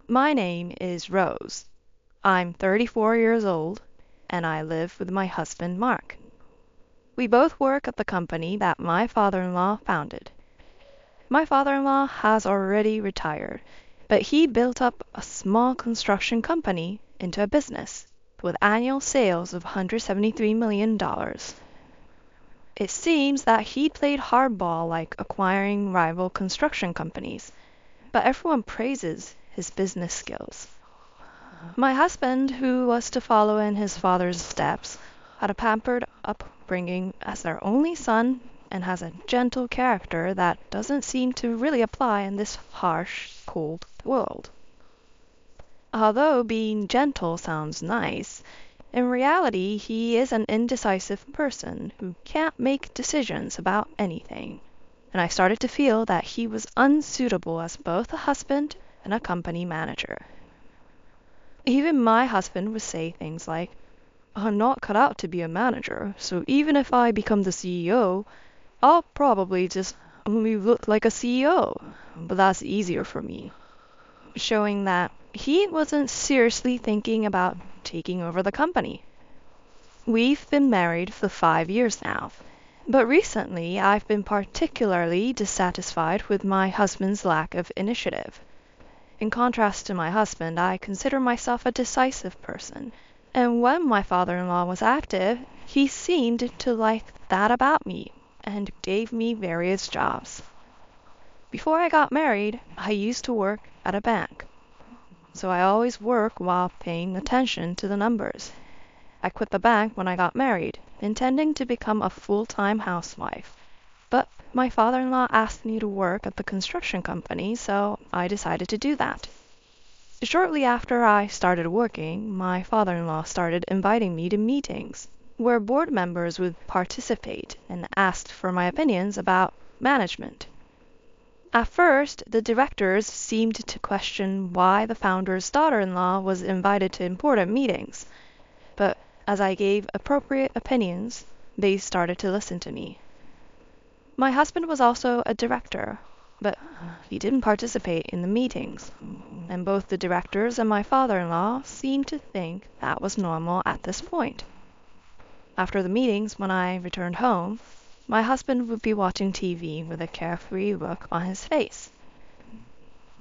My name is Rose. I'm 34 years old, and I live with my husband, Mark. We both work at the company that my father-in-law founded. My father-in-law has already retired, but he built up a small construction company into a business with annual sales of $173 million. It seems that he played hardball like acquiring rival construction companies, but everyone praises his business skills. My husband, who was to follow in his father's steps, had a pampered upbringing as their only son and has a gentle character that doesn't seem to really apply in this harsh, cold world. Although being gentle sounds nice, in reality he is an indecisive person who can't make decisions about anything, and I started to feel that he was unsuitable as both a husband and a company manager. Even my husband would say things like, "I'm not cut out to be a manager, so even if I become the CEO, I'll probably just only look like a CEO, but that's easier for me," showing that he wasn't seriously thinking about taking over the company. We've been married for 5 years now, but recently I've been particularly dissatisfied with my husband's lack of initiative. In contrast to my husband, I consider myself a decisive person, and when my father-in-law was active, he seemed to like that about me and gave me various jobs. Before I got married, I used to work at a bank, so I always work while paying attention to the numbers. I quit the bank when I got married, intending to become a full-time housewife. But my father-in-law asked me to work at the construction company, so I decided to do that. Shortly after I started working, my father-in-law started inviting me to meetings, where board members would participate and asked for my opinions about management. At first, the directors seemed to question why the founder's daughter-in-law was invited to important meetings, but as I gave appropriate opinions, they started to listen to me. My husband was also a director, but he didn't participate in the meetings, and both the directors and my father-in-law seemed to think that was normal at this point. After the meetings, when I returned home, my husband would be watching TV with a carefree look on his face.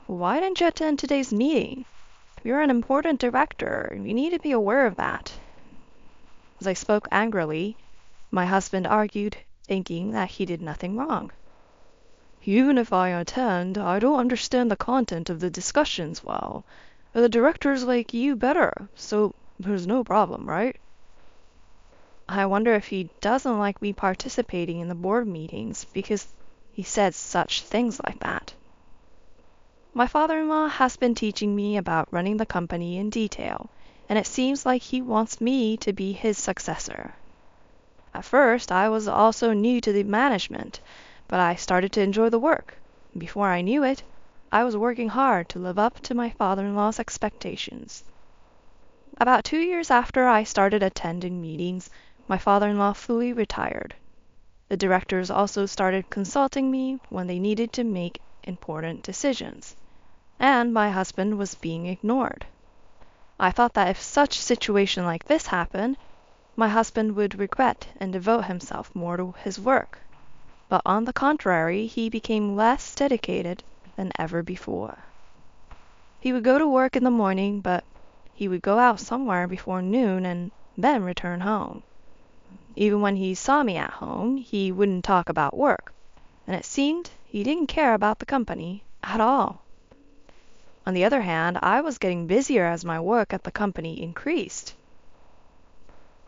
"Why didn't you attend today's meeting? You're an important director. You need to be aware of that." As I spoke angrily, my husband argued, thinking that he did nothing wrong. "Even if I attend, I don't understand the content of the discussions well. The directors like you better, so there's no problem, right?" I wonder if he doesn't like me participating in the board meetings because he said such things like that. My father-in-law has been teaching me about running the company in detail, and it seems like he wants me to be his successor. At first, I was also new to the management, but I started to enjoy the work. Before I knew it, I was working hard to live up to my father-in-law's expectations. About 2 years after I started attending meetings, my father-in-law fully retired. The directors also started consulting me when they needed to make important decisions, and my husband was being ignored. I thought that if such a situation like this happened, my husband would regret and devote himself more to his work. But on the contrary, he became less dedicated than ever before. He would go to work in the morning, but he would go out somewhere before noon and then return home. Even when he saw me at home, he wouldn't talk about work, and it seemed he didn't care about the company at all. On the other hand, I was getting busier as my work at the company increased.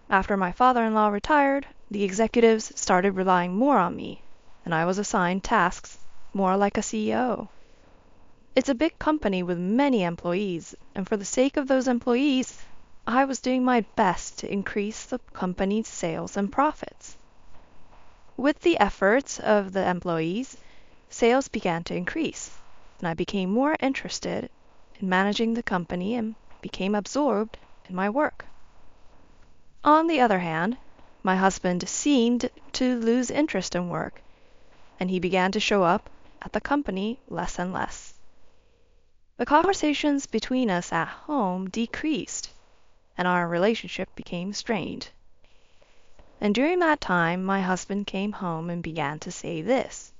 After my father-in-law retired, the executives started relying more on me, and I was assigned tasks more like a CEO. It's a big company with many employees, and for the sake of those employees, I was doing my best to increase the company's sales and profits. With the efforts of the employees, sales began to increase, and I became more interested in managing the company and became absorbed in my work. On the other hand, my husband seemed to lose interest in work, and he began to show up at the company less and less. The conversations between us at home decreased, and our relationship became strained. And during that time, my husband came home and began to say this.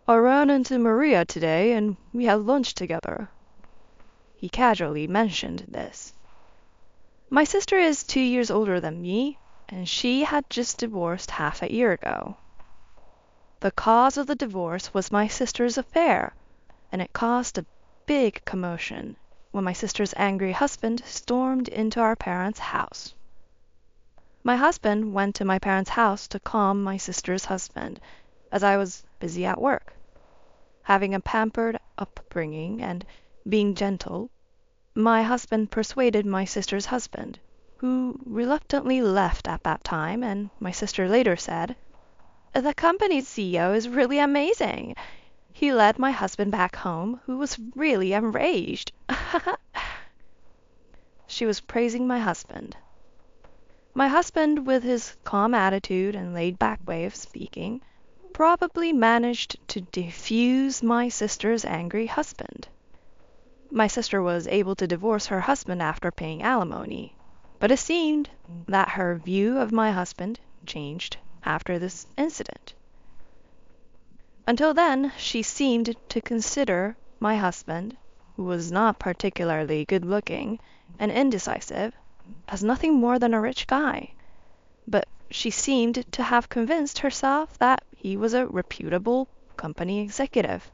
I ran into Maria today, and we had lunch together. He casually mentioned this. My sister is 2 years older than me, and she had just divorced half a year ago. The cause of the divorce was my sister's affair, and it caused a big commotion when my sister's angry husband stormed into our parents' house. My husband went to my parents' house to calm my sister's husband, as I was busy at work. Having a pampered upbringing and being gentle, my husband persuaded my sister's husband, who reluctantly left at that time, and my sister later said, "The company's CEO is really amazing." He led my husband back home, who was really enraged. She was praising my husband. My husband, with his calm attitude and laid-back way of speaking, probably managed to defuse my sister's angry husband. My sister was able to divorce her husband after paying alimony, but it seemed that her view of my husband changed after this incident. Until then, she seemed to consider my husband, who was not particularly good-looking and indecisive, as nothing more than a rich guy. But she seemed to have convinced herself that he was a reputable company executive.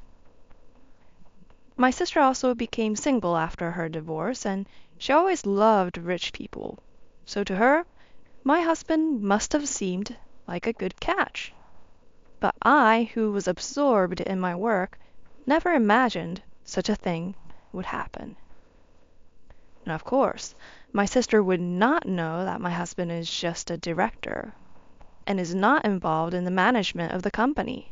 My sister also became single after her divorce, and she always loved rich people. So to her, my husband must have seemed like a good catch. But I, who was absorbed in my work, never imagined such a thing would happen. And of course, my sister would not know that my husband is just a director and is not involved in the management of the company.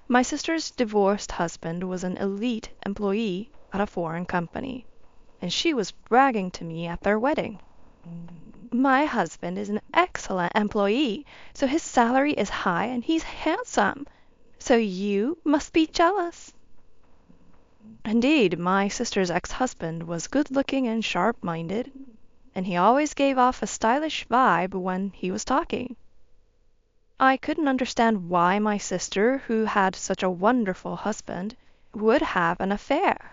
My sister's divorced husband was an elite employee at a foreign company, and she was bragging to me at their wedding. My husband is an excellent employee, so his salary is high and he's handsome, so you must be jealous. Indeed, my sister's ex-husband was good-looking and sharp-minded, and he always gave off a stylish vibe when he was talking. I couldn't understand why my sister, who had such a wonderful husband, would have an affair.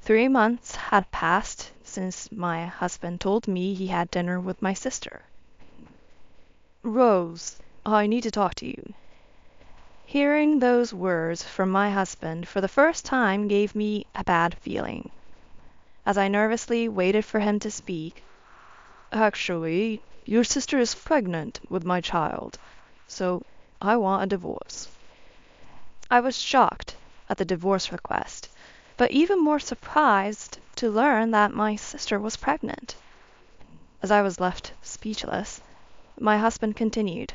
3 months had passed since my husband told me he had dinner with my sister. "Rose, I need to talk to you." Hearing those words from my husband for the first time gave me a bad feeling. As I nervously waited for him to speak, "Actually, your sister is pregnant with my child, so I want a divorce." I was shocked at the divorce request, but even more surprised to learn that my sister was pregnant. As I was left speechless, my husband continued,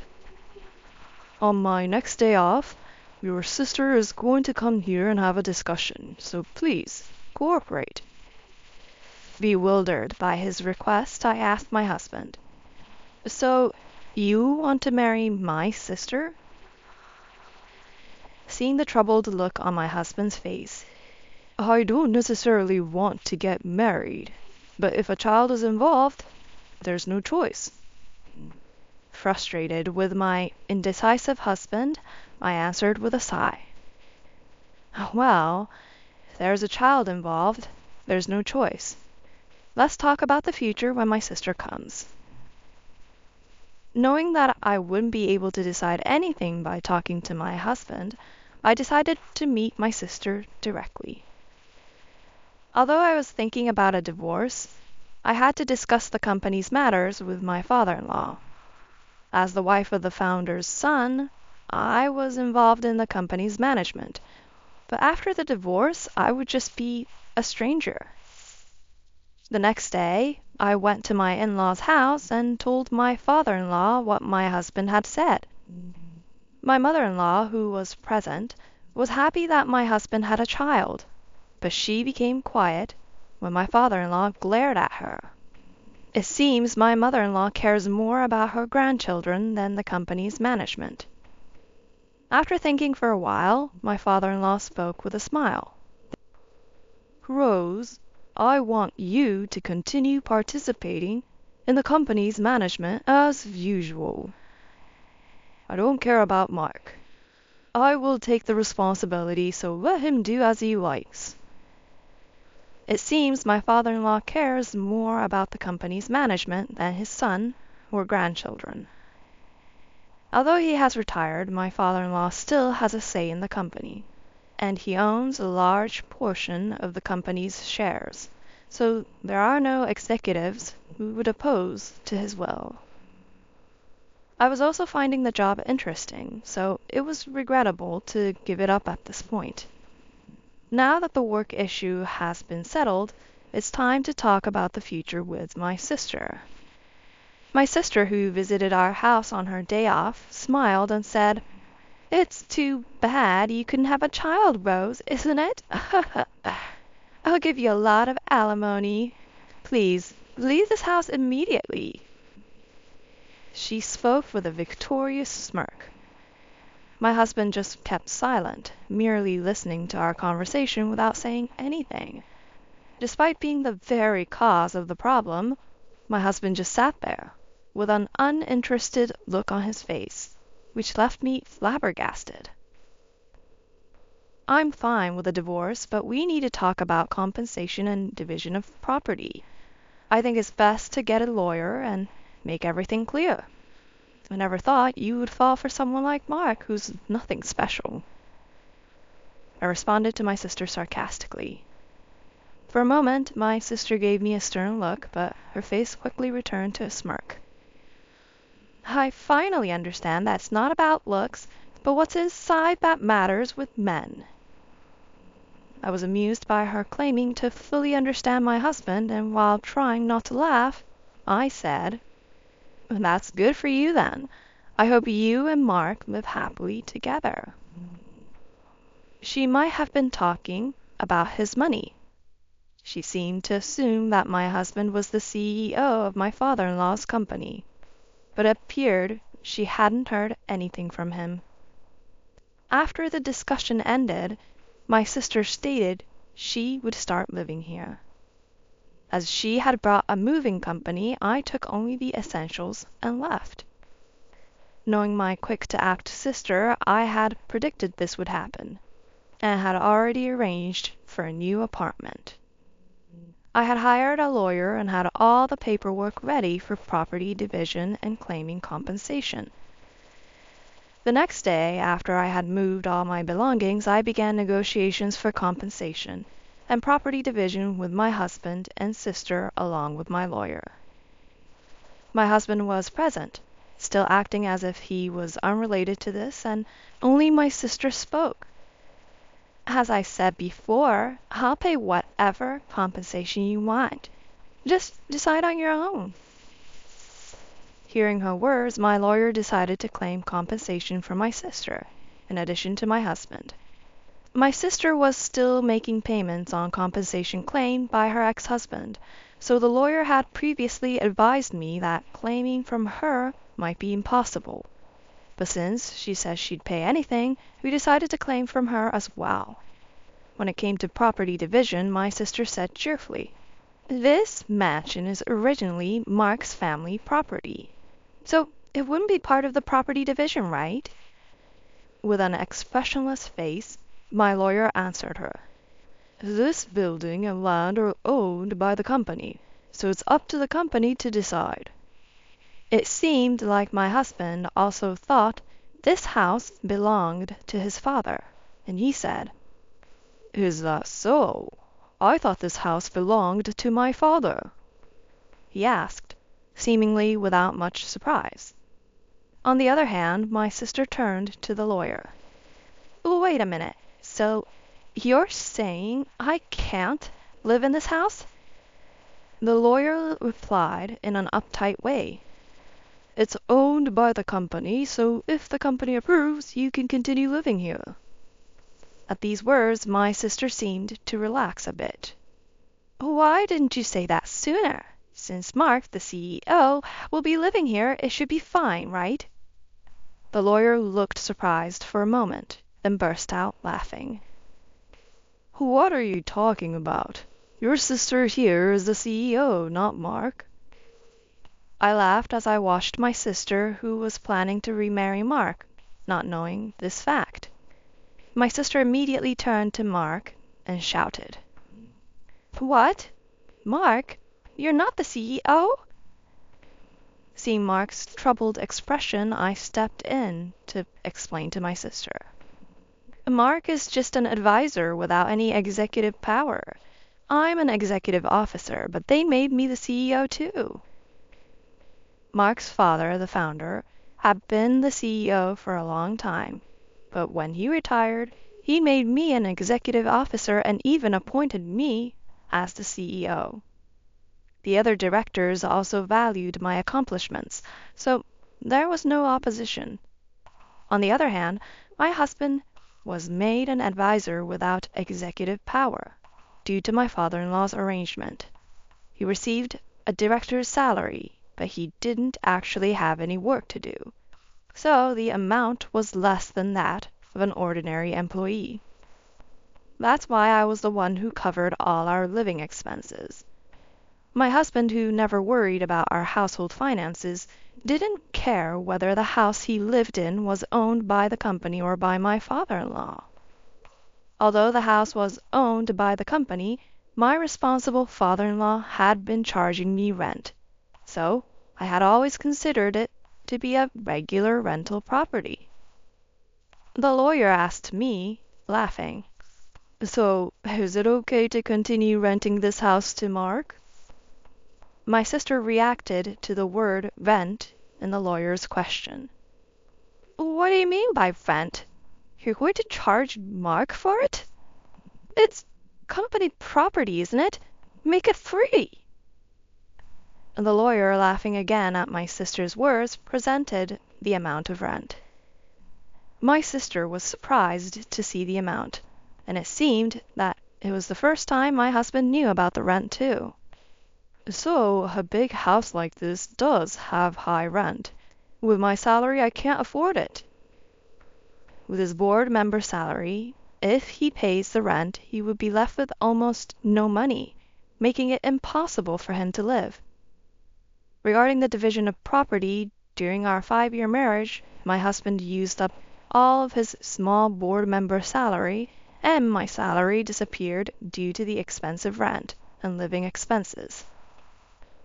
"On my next day off, your sister is going to come here and have a discussion, so please cooperate." Bewildered by his request, I asked my husband, "So you want to marry my sister?" Seeing the troubled look on my husband's face, "I don't necessarily want to get married, but if a child is involved, there's no choice." Frustrated with my indecisive husband, I answered with a sigh, "Well, if there's a child involved, there's no choice. Let's talk about the future when my sister comes." Knowing that I wouldn't be able to decide anything by talking to my husband, I decided to meet my sister directly. Although I was thinking about a divorce, I had to discuss the company's matters with my father-in-law. As the wife of the founder's son, I was involved in the company's management, but after the divorce, I would just be a stranger. The next day, I went to my in-laws' house and told my father-in-law what my husband had said. My mother-in-law, who was present, was happy that my husband had a child, but she became quiet when my father-in-law glared at her. It seems my mother-in-law cares more about her grandchildren than the company's management. After thinking for a while, my father-in-law spoke with a smile. Rose, I want you to continue participating in the company's management as usual. I don't care about Mark. I will take the responsibility, so let him do as he likes. It seems my father-in-law cares more about the company's management than his son or grandchildren. Although he has retired, my father-in-law still has a say in the company, and he owns a large portion of the company's shares, so there are no executives who would oppose to his will. I was also finding the job interesting, so it was regrettable to give it up at this point. Now that the work issue has been settled, it's time to talk about the future with my sister. My sister, who visited our house on her day off, smiled and said, "It's too bad you couldn't have a child, Rose, isn't it? I'll give you a lot of alimony. Please, leave this house immediately." She spoke with a victorious smirk. My husband just kept silent, merely listening to our conversation without saying anything. Despite being the very cause of the problem, my husband just sat there, with an uninterested look on his face, which left me flabbergasted. I'm fine with a divorce, but we need to talk about compensation and division of property. I think it's best to get a lawyer and make everything clear. I never thought you would fall for someone like Mark, who's nothing special. I responded to my sister sarcastically. For a moment, my sister gave me a stern look, but her face quickly returned to a smirk. I finally understand that it's not about looks, but what's inside that matters with men. I was amused by her claiming to fully understand my husband, and while trying not to laugh, I said, "That's good for you then. I hope you and Mark live happily together." She might have been talking about his money. She seemed to assume that my husband was the CEO of my father-in-law's company, but it appeared she hadn't heard anything from him. After the discussion ended, my sister stated she would start living here. As she had brought a moving company, I took only the essentials and left. Knowing my quick-to-act sister, I had predicted this would happen, and had already arranged for a new apartment. I had hired a lawyer and had all the paperwork ready for property division and claiming compensation. The next day, after I had moved all my belongings, I began negotiations for compensation and property division with my husband and sister along with my lawyer. My husband was present, still acting as if he was unrelated to this, and only my sister spoke. "As I said before, I'll pay whatever compensation you want. Just decide on your own." Hearing her words, my lawyer decided to claim compensation for my sister, in addition to my husband. My sister was still making payments on compensation claimed by her ex-husband, so the lawyer had previously advised me that claiming from her might be impossible. But since she said she'd pay anything, we decided to claim from her as well. When it came to property division, my sister said cheerfully, "This mansion is originally Mark's family property, so it wouldn't be part of the property division, right?" With an expressionless face, my lawyer answered her, "This building and land are owned by the company, so it's up to the company to decide." It seemed like my husband also thought this house belonged to his father, and he said, "Is that so? I thought this house belonged to my father," he asked, seemingly without much surprise. On the other hand, my sister turned to the lawyer. "Wait a minute. So you're saying I can't live in this house?" The lawyer replied in an uptight way, "It's owned by the company, so if the company approves, you can continue living here." At these words, my sister seemed to relax a bit. "Why didn't you say that sooner? Since Mark, the CEO, will be living here, it should be fine, right?" The lawyer looked surprised for a moment, then burst out laughing. What are you talking about? Your sister here is the CEO, not Mark. I laughed as I watched my sister, who was planning to remarry Mark, not knowing this fact. My sister immediately turned to Mark and shouted, "What? Mark? You're not the CEO?" Seeing Mark's troubled expression, I stepped in to explain to my sister. Mark is just an advisor without any executive power. I'm an executive officer, but they made me the CEO too. Mark's father, the founder, had been the CEO for a long time, but when he retired, he made me an executive officer and even appointed me as the CEO. The other directors also valued my accomplishments, so there was no opposition. On the other hand, my husband was made an advisor without executive power, due to my father-in-law's arrangement. He received a director's salary, but he didn't actually have any work to do, so the amount was less than that of an ordinary employee. That's why I was the one who covered all our living expenses. My husband, who never worried about our household finances, didn't care whether the house he lived in was owned by the company or by my father-in-law. Although the house was owned by the company, my responsible father-in-law had been charging me rent, so I had always considered it to be a regular rental property. The lawyer asked me, laughing, "So, is it okay to continue renting this house to Mark?" My sister reacted to the word rent in the lawyer's question. "What do you mean by rent? You're going to charge Mark for it? It's company property, isn't it? Make it free." The lawyer, laughing again at my sister's words, presented the amount of rent. My sister was surprised to see the amount, and it seemed that it was the first time my husband knew about the rent too. "So a big house like this does have high rent. With my salary, I can't afford it." With his board member salary, if he pays the rent, he would be left with almost no money, making it impossible for him to live. Regarding the division of property, during our 5-year marriage, my husband used up all of his small board member salary, and my salary disappeared due to the expensive rent and living expenses.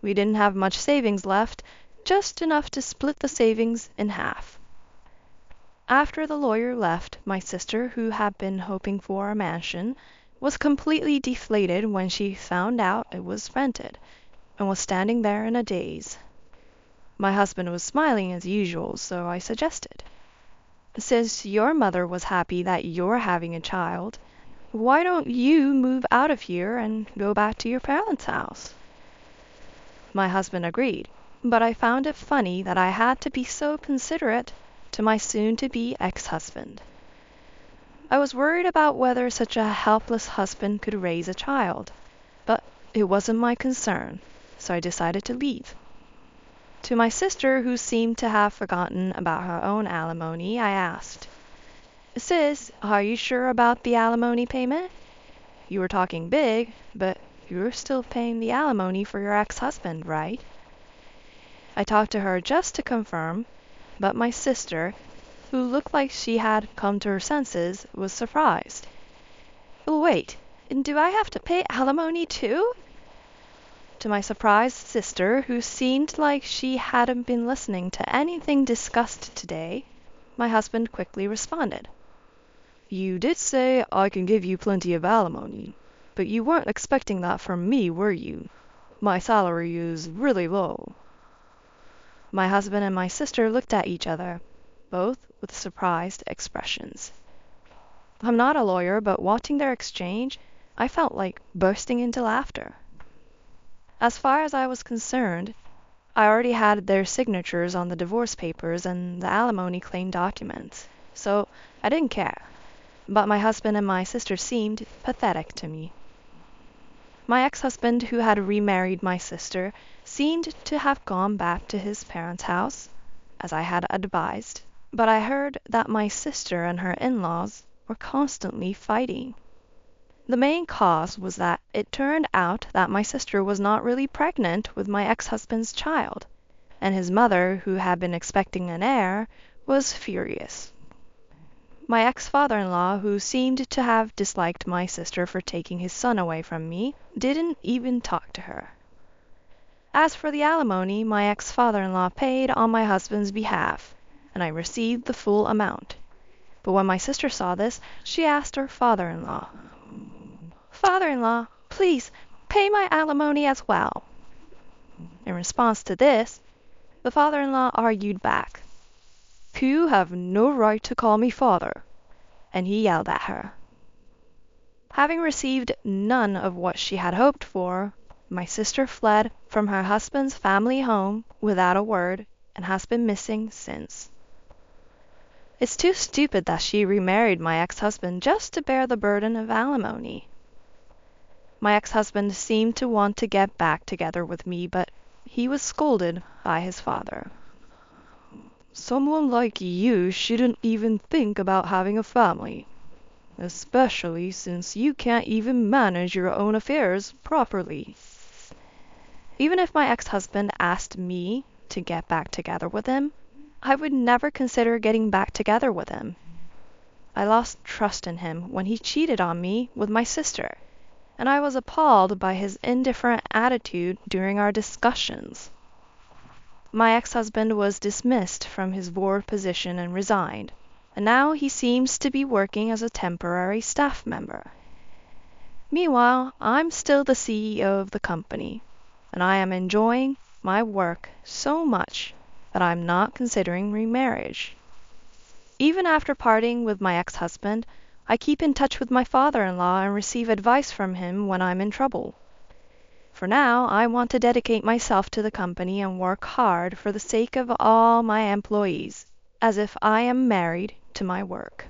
We didn't have much savings left, just enough to split the savings in half. After the lawyer left, my sister, who had been hoping for a mansion, was completely deflated when she found out it was rented, and was standing there in a daze. My husband was smiling as usual, so I suggested, "Since your mother was happy that you're having a child, why don't you move out of here and go back to your parents' house?" My husband agreed, but I found it funny that I had to be so considerate to my soon-to-be ex-husband. I was worried about whether such a helpless husband could raise a child, but it wasn't my concern, so I decided to leave. To my sister, who seemed to have forgotten about her own alimony, I asked, "Sis, are you sure about the alimony payment? You were talking big, but you're still paying the alimony for your ex-husband, right?" I talked to her just to confirm, but my sister, who looked like she had come to her senses, was surprised. "Wait, do I have to pay alimony too?" To my surprised sister, who seemed like she hadn't been listening to anything discussed today, my husband quickly responded, "You did say I can give you plenty of alimony, but you weren't expecting that from me, were you? My salary is really low." My husband and my sister looked at each other, both with surprised expressions. I'm not a lawyer, but watching their exchange, I felt like bursting into laughter. As far as I was concerned, I already had their signatures on the divorce papers and the alimony claim documents, so I didn't care. But my husband and my sister seemed pathetic to me. My ex-husband, who had remarried my sister, seemed to have gone back to his parents' house, as I had advised, but I heard that my sister and her in-laws were constantly fighting. The main cause was that it turned out that my sister was not really pregnant with my ex-husband's child, and his mother, who had been expecting an heir, was furious. My ex-father-in-law, who seemed to have disliked my sister for taking his son away from me, didn't even talk to her. As for the alimony, my ex-father-in-law paid on my husband's behalf, and I received the full amount. But when my sister saw this, she asked her father-in-law, "Father-in-law, please pay my alimony as well." In response to this, the father-in-law argued back, "You have no right to call me father," and he yelled at her. Having received none of what she had hoped for, my sister fled from her husband's family home without a word and has been missing since. It's too stupid that she remarried my ex-husband just to bear the burden of alimony. My ex-husband seemed to want to get back together with me, but he was scolded by his father. "Someone like you shouldn't even think about having a family, especially since you can't even manage your own affairs properly." Even if my ex-husband asked me to get back together with him, I would never consider getting back together with him. I lost trust in him when he cheated on me with my sister, and I was appalled by his indifferent attitude during our discussions. My ex-husband was dismissed from his board position and resigned, and now he seems to be working as a temporary staff member. Meanwhile, I'm still the CEO of the company, and I am enjoying my work so much that I'm not considering remarriage. Even after parting with my ex-husband, I keep in touch with my father-in-law and receive advice from him when I'm in trouble. For now, I want to dedicate myself to the company and work hard for the sake of all my employees, as if I am married to my work.